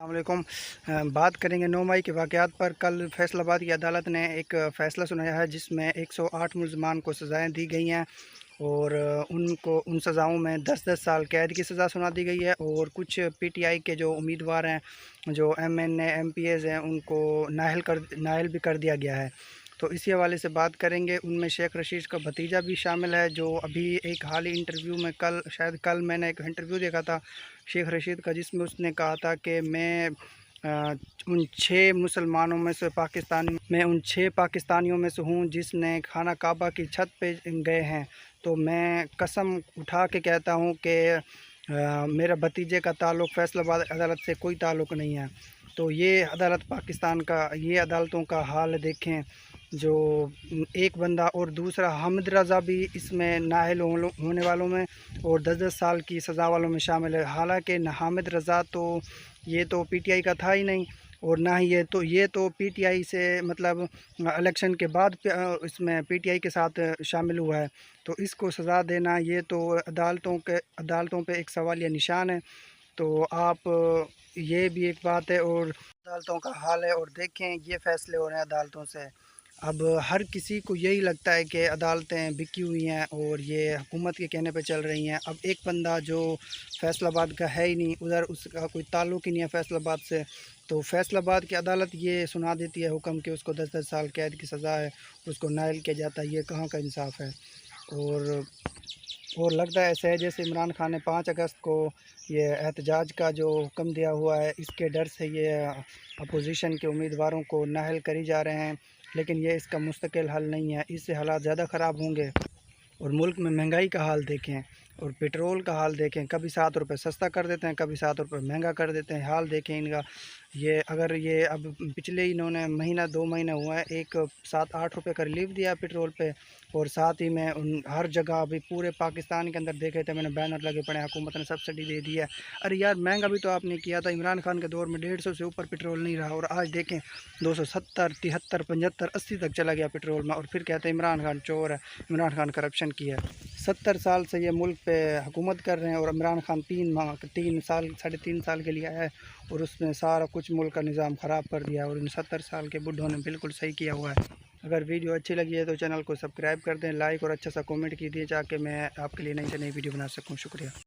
السلام علیکم۔ بات کریں گے 9 مئی کے واقعات پر۔ کل فیصل آباد کی عدالت نے ایک فیصلہ سنایا ہے جس میں 108 ملزمان کو سزائیں دی گئی ہیں اور ان سزاؤں میں 10 سال قید کی سزا سنا دی گئی ہے، اور کچھ پی ٹی آئی کے جو امیدوار ہیں، جو M N A M P As ہیں، ان کو نااہل بھی کر دیا گیا ہے۔ تو اسی حوالے سے بات کریں گے۔ ان میں شیخ رشید کا بھتیجا بھی شامل ہے، جو ابھی ایک حالی انٹرویو میں کل میں نے ایک انٹرویو دیکھا تھا شیخ رشید کا، جس میں اس نے کہا تھا کہ میں ان 6 مسلمانوں میں سے ان 6 پاکستانیوں میں سے ہوں جس نے خانہ کعبہ کی چھت پہ گئے ہیں۔ تو میں قسم اٹھا کے کہتا ہوں کہ میرا بھتیجے کا تعلق فیصل آباد عدالت سے کوئی تعلق نہیں ہے۔ تو یہ عدالت پاکستان کا، یہ عدالتوں کا حال دیکھیں، جو ایک بندہ اور دوسرا حامد رضا بھی اس میں نااہل ہونے والوں میں اور 10 سال کی سزا والوں میں شامل ہے۔ حالانکہ حامد رضا تو یہ تو پی ٹی آئی کا تھا ہی نہیں، اور نہ ہی یہ تو پی ٹی آئی سے مطلب الیکشن کے بعد اس میں پی ٹی آئی کے ساتھ شامل ہوا ہے۔ تو اس کو سزا دینا یہ تو عدالتوں پہ ایک سوالیہ نشان ہے۔ تو آپ یہ بھی ایک بات ہے، اور عدالتوں کا حال ہے، اور دیکھیں یہ فیصلے ہو رہے ہیں عدالتوں سے۔ اب ہر کسی کو یہی لگتا ہے کہ عدالتیں بکی ہوئی ہیں اور یہ حکومت کے کہنے پہ چل رہی ہیں۔ اب ایک بندہ جو فیصل آباد کا ہے ہی نہیں، ادھر اس کا کوئی تعلق ہی نہیں ہے فیصل آباد سے، تو فیصل آباد کی عدالت یہ سنا دیتی ہے حکم کہ اس کو 10 سال قید کی سزا ہے، اس کو نااہل کیا جاتا ہے۔ یہ کہاں کا انصاف ہے؟ اور لگتا ہے ایسے ہے جیسے عمران خان نے 5 اگست کو یہ احتجاج کا جو حکم دیا ہوا ہے، اس کے ڈر سے یہ اپوزیشن کے امیدواروں کو نااہل کری جا رہے ہیں، لیکن یہ اس کا مستقل حل نہیں ہے۔ اس سے حالات زیادہ خراب ہوں گے۔ اور ملک میں مہنگائی کا حال دیکھیں اور پیٹرول کا حال دیکھیں، کبھی 7 روپے سستا کر دیتے ہیں، کبھی 7 روپے مہنگا کر دیتے ہیں۔ حال دیکھیں ان کا۔ اگر یہ اب پچھلے انہوں نے مہینہ 2 مہینہ ہوا ہے، ایک 7-8 روپے کا ریلیف دیا پیٹرول پہ، اور ساتھ ہی میں ہر جگہ ابھی پورے پاکستان کے اندر دیکھے تھے میں نے بینر لگے پڑے، حکومت نے سبسڈی دے دی ہے۔ ارے یار مہنگا بھی تو آپ نے کیا تھا، عمران خان کے دور میں 150 سے اوپر پیٹرول نہیں رہا، اور آج دیکھیں 270 73 75 80 تک چلا گیا پیٹرول میں، اور پھر کہتے ہیں عمران خان چور ہے، عمران خان کرپشن کی ہے۔ 70 سال سے یہ ملک پہ حکومت کر رہے ہیں، اور عمران خان 3 سال 3.5 سال کے لیے ہے، اور اس نے سارا کچھ ملک کا نظام خراب کر دیا، اور ان 70 سال کے بڈھوں نے بالکل صحیح کیا ہوا ہے۔ اگر ویڈیو اچھی لگی ہے تو چینل کو سبسکرائب کر دیں، لائک اور اچھا سا کومنٹ کیجیے تاکہ میں آپ کے لیے نئی سے نئی ویڈیو بنا سکوں۔ شکریہ۔